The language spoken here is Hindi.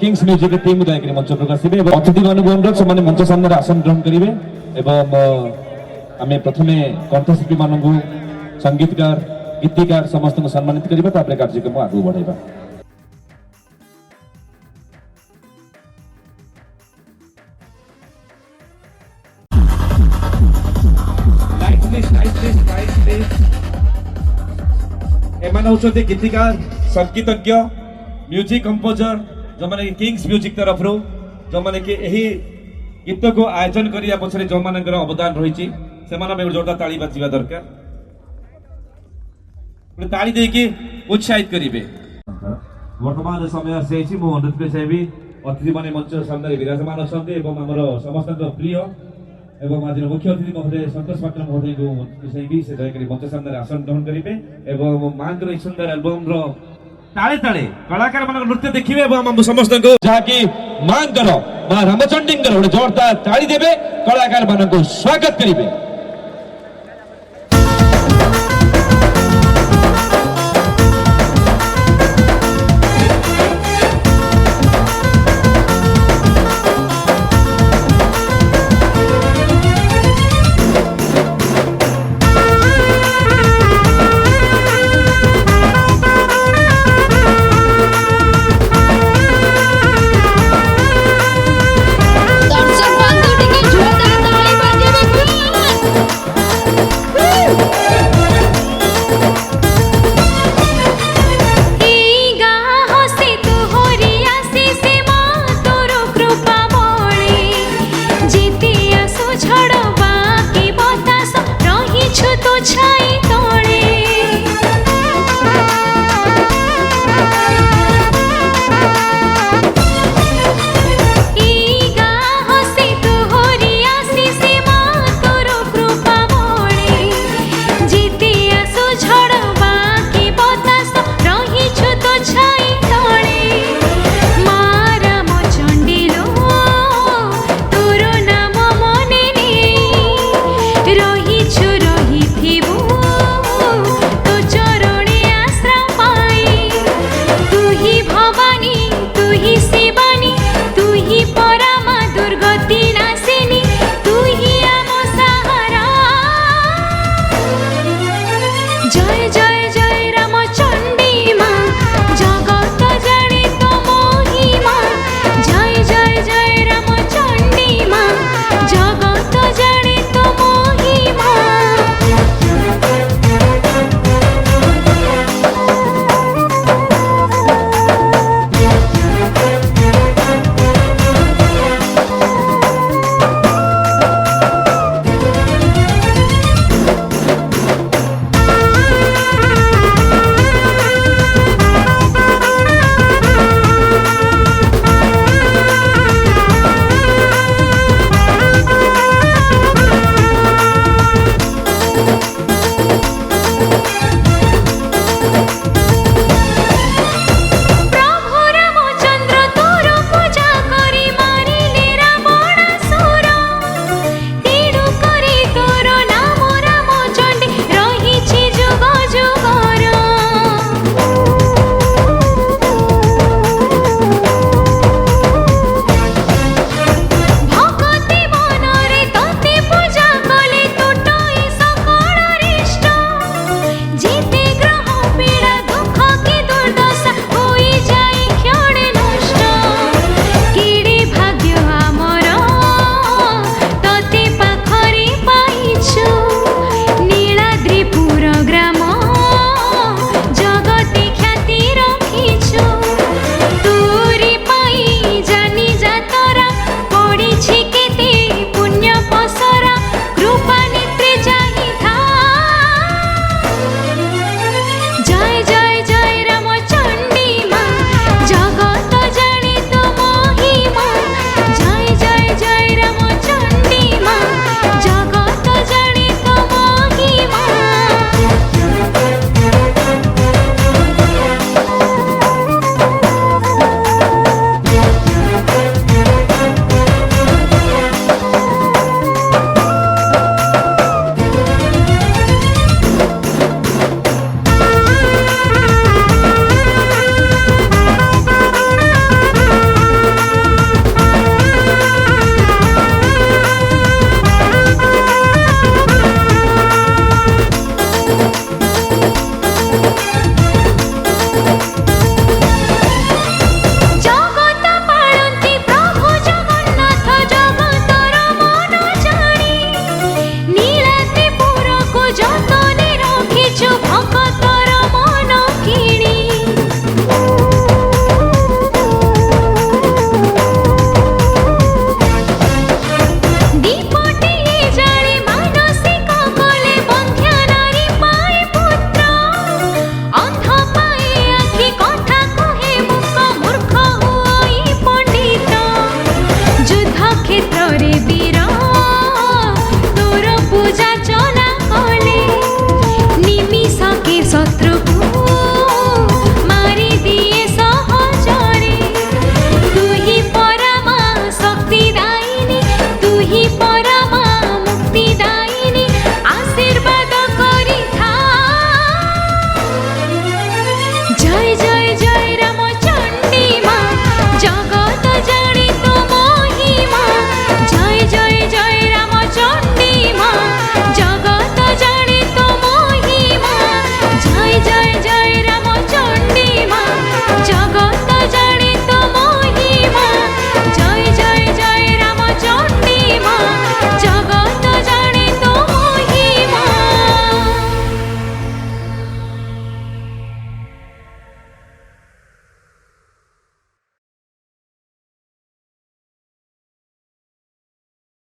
किंग्स म्यूजिक टीम जाकर मंच प्रकाशे अतिथि अनुगण से मंच सामने आसन ग्रहण करेंगे एवं आम प्रथम कंठशिल्पी मानक संगीतकार गीतिकार समस्त को सम्मानित करवा कार्यक्रम आगे बढ़ाइबा। गीतिकार संगीतज्ञ म्यूजिक कंपोजर जो मैंने किंग्स म्यूजिक तरफ जो मैंने कि गीत को आयोजन करने पछरे जो मान अवदान रही जोरदार ताली बाजा दरकार ताली देके उत्साहित करेंगे। वर्तमान समय से अनुरोध कर चाहिए अतिथि मैंने मंच सामने विराजमान अच्छा समस्त प्रिय एवं आज मुख्य अतिथि महोदय संतोष पात्र महोदय को से दयाकोरी मंच सामने आसन ग्रहण करेंगे माँ सुंदर एल्बम ताले ताले कलाकार मान नृत्य देखिए समस्त जहाँकि माँ माँ रामचंडी गोटे जोरदार ताली देवे कलाकार मान स्वागत करेंगे। छाया